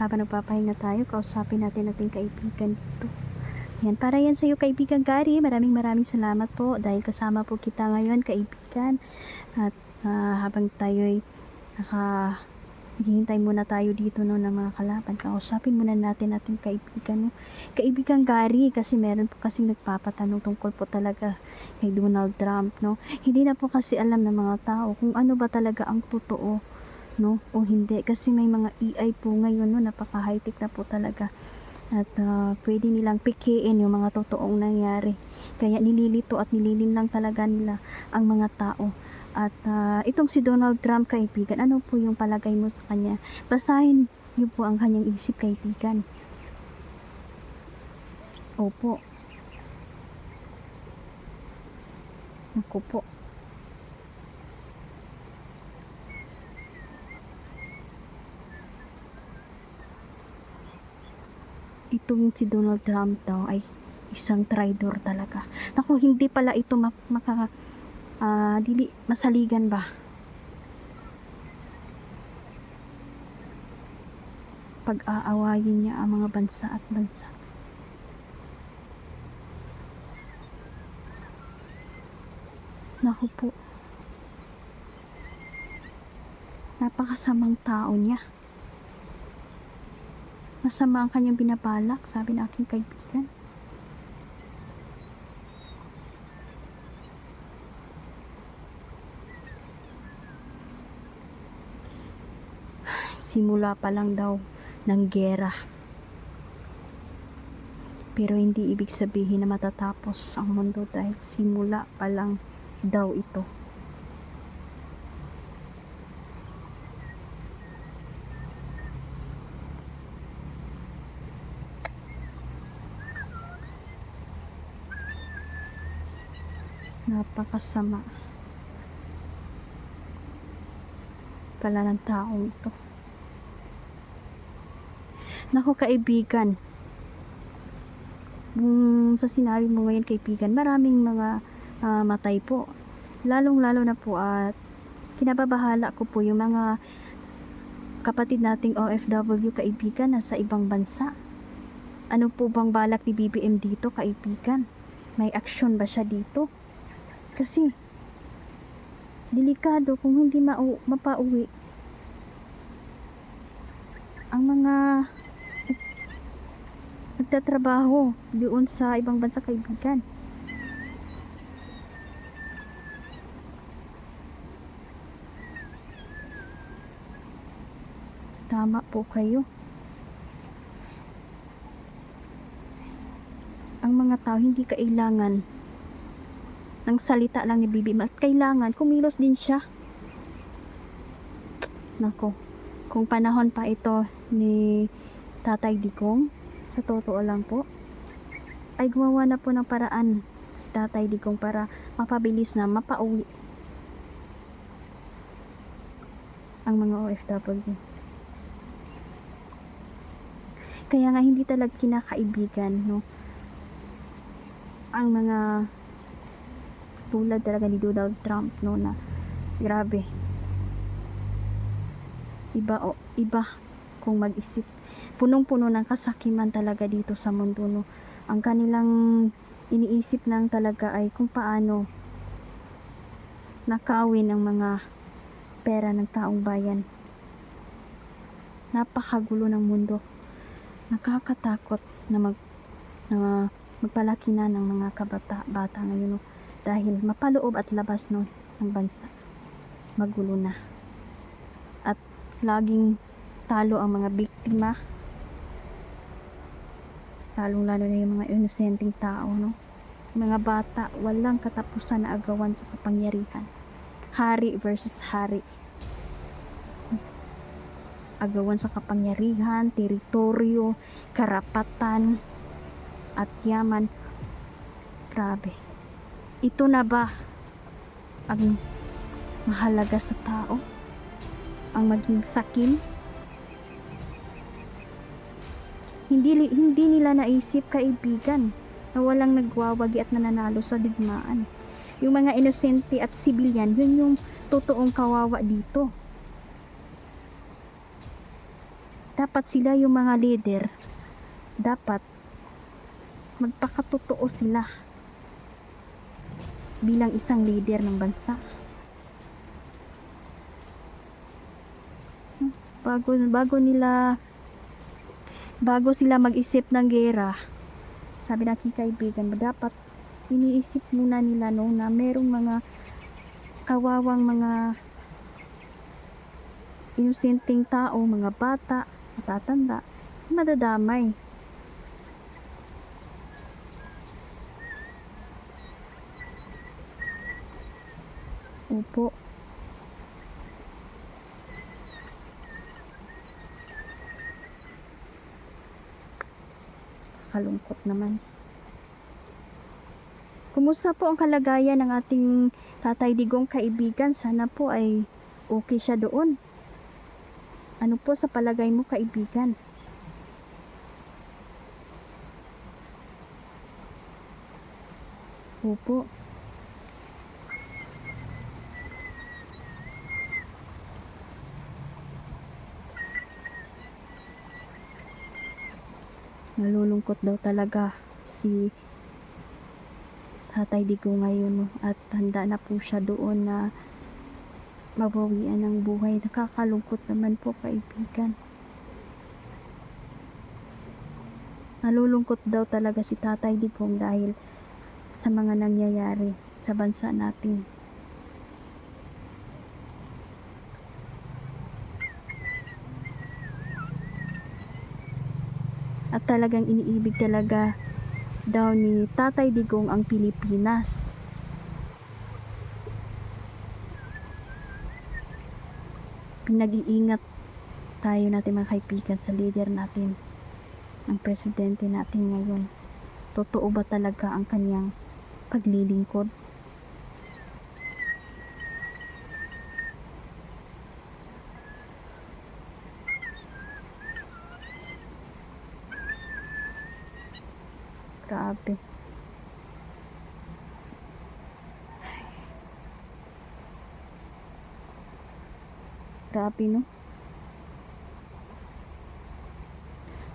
Habang nagpapahinga tayo, kausapin natin ating kaibigan dito. Yan, para yan sa iyo kaibigan Gary. Maraming salamat po dahil kasama po kita ngayon kaibigan. At habang tayo'y hihintay muna tayo dito no, ng mga kalaban. Kausapin muna natin ating kaibigan, no? Kaibigan Gary, kasi meron po kasing nagpapatanong tungkol po talaga kay Donald Trump, no? Hindi na po kasi alam ng mga tao kung ano ba talaga ang totoo, no, o hindi, kasi may mga AI po ngayon, no, napaka high-tech na po talaga, at pwede nilang pikiin yung mga totoong nangyari, kaya nililito at nililin lang talaga nila ang mga tao. At itong si Donald Trump kaibigan, ano po yung palagay mo sa kanya? Basahin niyo po ang kanyang isip kaibigan. Opo, naku po, itong si Donald Trump daw ay isang traitor talaga. Naku, hindi pala ito dili masaligan ba? Pag-aawayin niya ang mga bansa at bansa. Naku po, napakasamang tao niya. Masama ang kanyang binabalak, sabi ng aking kaibigan. Simula pa lang daw ng giyera. Pero hindi ibig sabihin na matatapos ang mundo dahil simula pa lang daw ito. Napakasama pala ng taong ito. Naku kaibigan, sa sinabi mo ngayon kaibigan, maraming mga matay po, lalong lalo na po, at kinababahala ko po yung mga kapatid nating OFW kaibigan na sa ibang bansa. Ano po bang balak ni BBM dito kaibigan? May aksyon ba siya dito? Kasi delikado kung hindi mapauwi ang mga nagtatrabaho doon sa ibang bansa kaibigan. Tama po kayo. Ang mga tao hindi kailangan ng salita lang ni BBM, at kailangan kumilos din siya. Nako, kung panahon pa ito ni Tatay Digong, sa totoo lang po, ay gumawa na po ng paraan si Tatay Digong para mapabilis na mapauwi ang mga OFW. Kaya nga hindi talaga kinakaibigan, no, ang mga tulad talaga ni Donald Trump, no, na grabe, iba kung mag-isip, punong-puno ng kasakiman talaga dito sa mundo, no. Ang kanilang iniisip lang talaga ay kung paano nakawin ang mga pera ng taong bayan. Napakagulo ng mundo, nakakatakot na magpalaki na ng mga bata ngayon, no? Dahil mapaloob at labas, no, ng bansa magulo na, at laging talo ang mga biktima, lalong lalo na yung mga inosenteng tao, no, mga bata, walang katapusan na agawan sa kapangyarihan. Hari versus hari, agawan sa kapangyarihan, teritoryo, karapatan at yaman. Grabe, ito na ba ang mahalaga sa tao? Ang maging sakim? Hindi nila naisip kaibigan na walang nagwawagi at nananalo sa digmaan. Yung mga inosente at sibilyan, yun yung totoong kawawa dito. Dapat sila yung mga leader, dapat magpakatotoo sila bilang isang leader ng bansa. Bago sila mag-isip ng gera, sabi ng aking kaibigan, dapat iniisip muna nila no, na merong mga kawawang mga inosenteng tao, mga bata, matatanda, madadamay. Opo. Kalungkot naman. Kumusta po ang kalagayan ng ating Tatay Digong kaibigan? Sana po ay okay siya doon. Ano po sa palagay mo, kaibigan? Opo. Nalulungkot daw talaga si Tatay Digong ngayon, no? At handa na po siya doon na mabawian ng buhay. Nakakalungkot naman po, kaibigan. Nalulungkot daw talaga si Tatay Digong dahil sa mga nangyayari sa bansa natin. At talagang iniibig talaga daw ni Tatay Digong ang Pilipinas. Pinag-iingat tayo natin, mga kaibigan, sa leader natin, ang presidente natin ngayon. Totoo ba talaga ang kanyang paglilingkod? Grabe. Grabe, no?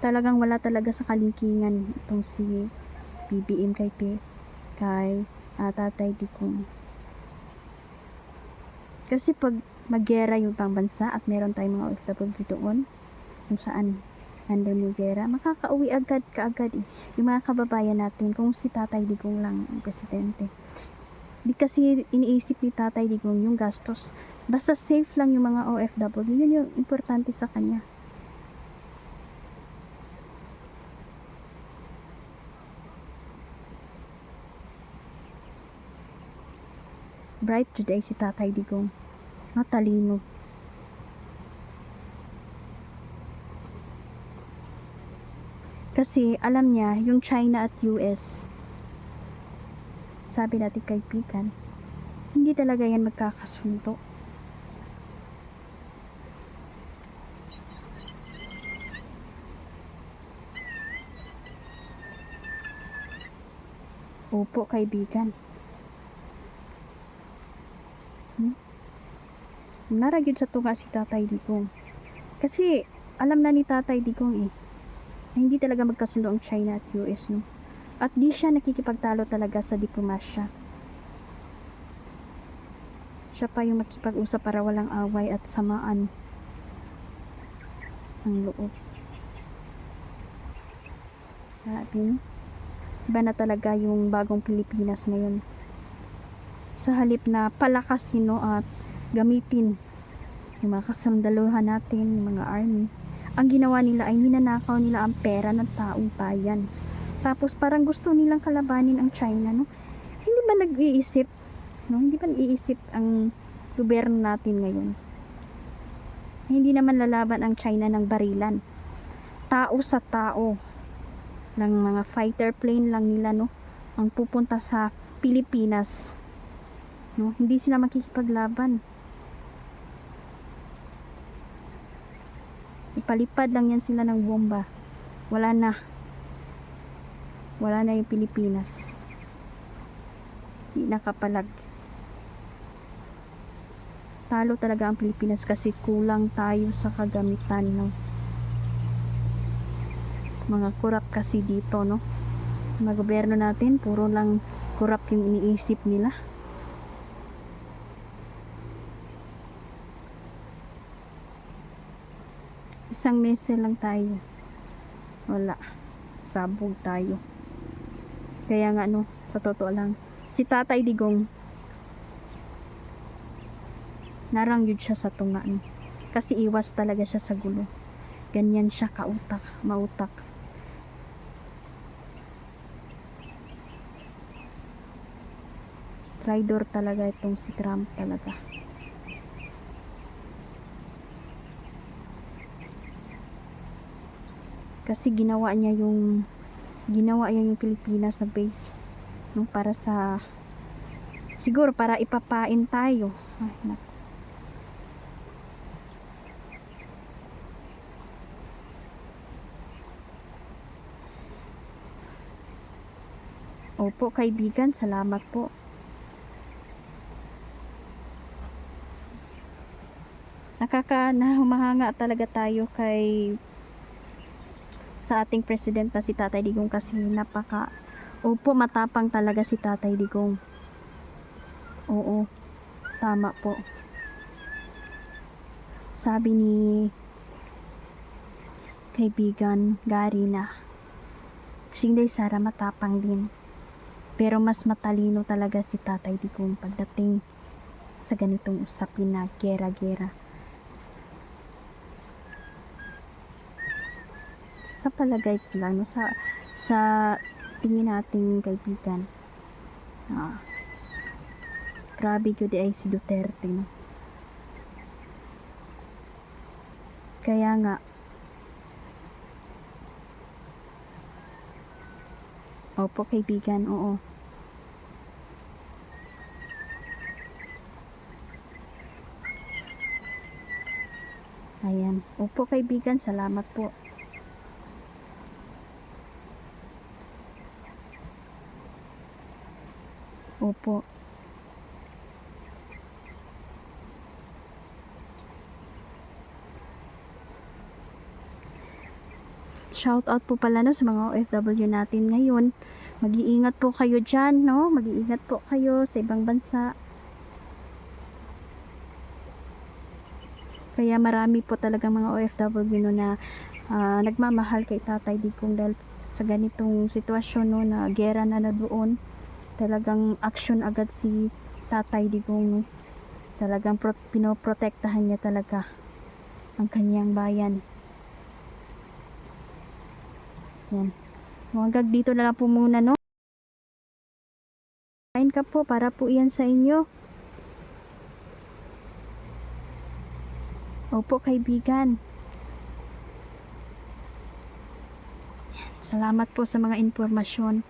Talagang wala talaga sa kalingkingan itong si BBM kay Tatay Digong. Kasi pag magyera yung pangbansa at meron tayong mga OFW doon, kung saan nandun yung gera, makakauwi kaagad yung mga kababayan natin kung si Tatay Digong lang ang presidente. Di kasi iniisip ni Tatay Digong yung gastos. Basta safe lang yung mga OFW, yun yung importante sa kanya. Bright today si Tatay Digong. Matalino. Kasi alam niya yung China at US, sabi natin kaibigan, hindi talaga yan magkakasundo. Opo, kaibigan. Naragyod sa tunga si Tatay Digong. Kasi alam na ni Tatay Digong na hindi talaga magkasundo ang China at US, no? At di siya nakikipagtalo talaga sa diplomasya. Siya pa yung makipag-usap para walang away at samaan ang loob. Sabi, no? Iba na talaga yung bagong Pilipinas ngayon. Sa halip na palakasin, no, at gamitin yung mga kasandaluhan natin, yung mga army, ang ginawa nila ay ninanakaw nila ang pera ng taong bayan. Tapos parang gusto nilang kalabanin ang China, no? Hindi ba nag-iisip, no? Hindi ba nag-iisip ang gobyerno natin ngayon? Hindi naman lalaban ang China ng barilan. Tao sa tao ng mga fighter plane lang nila, no, ang pupunta sa Pilipinas, no? Hindi sila makikipaglaban. Ipalipad lang yan sila ng bomba. Wala na yung Pilipinas. Di nakapalag. Talo talaga ang Pilipinas kasi kulang tayo sa kagamitan, no? Mga kurap kasi dito, no? Mga gobyerno natin, puro lang kurap yung iniisip nila. Isang mese lang tayo. Wala. Sabog tayo. Kaya nga, no, sa totoo lang, si Tatay Digong, narangyod siya sa tunga, no? Kasi iwas talaga siya sa gulo. Ganyan siya kautak, mautak. Traitor talaga itong si Trump talaga. Kasi ginawa niya yung Pilipinas na base, no, para sa siguro para ipapain tayo. Ay, naku. Opo kaibigan, salamat po. Humahanga talaga tayo sa ating president na si Tatay Digong kasi opo, matapang talaga si Tatay Digong. Oo, tama po. Sabi ni kaibigan Gary na si Inday Sara matapang din. Pero mas matalino talaga si Tatay Digong pagdating sa ganitong usapin na gera-gera. Sa palagay ko lang, no, sa tingin nating kaibigan, grabe yun ay si Duterte, no? Kaya nga, opo kaibigan, oo. Ayan, opo kaibigan, salamat po. Opo. Shout out po pala, no, sa mga OFW natin ngayon. Mag-iingat po kayo dyan, no? Mag-iingat po kayo sa ibang bansa. Kaya marami po talaga mga OFW, no, na nagmamahal kay Tatay Digong dahil sa ganitong sitwasyon, no, na gera na doon. Talagang action agad si Tatay Digong, no? Talagang pinoprotektahan niya talaga ang kanyang bayan. Yan. Hanggang dito na lang po muna, no? Kain ka po para po yan sa inyo. Opo kaibigan. Salamat po sa mga informasyon.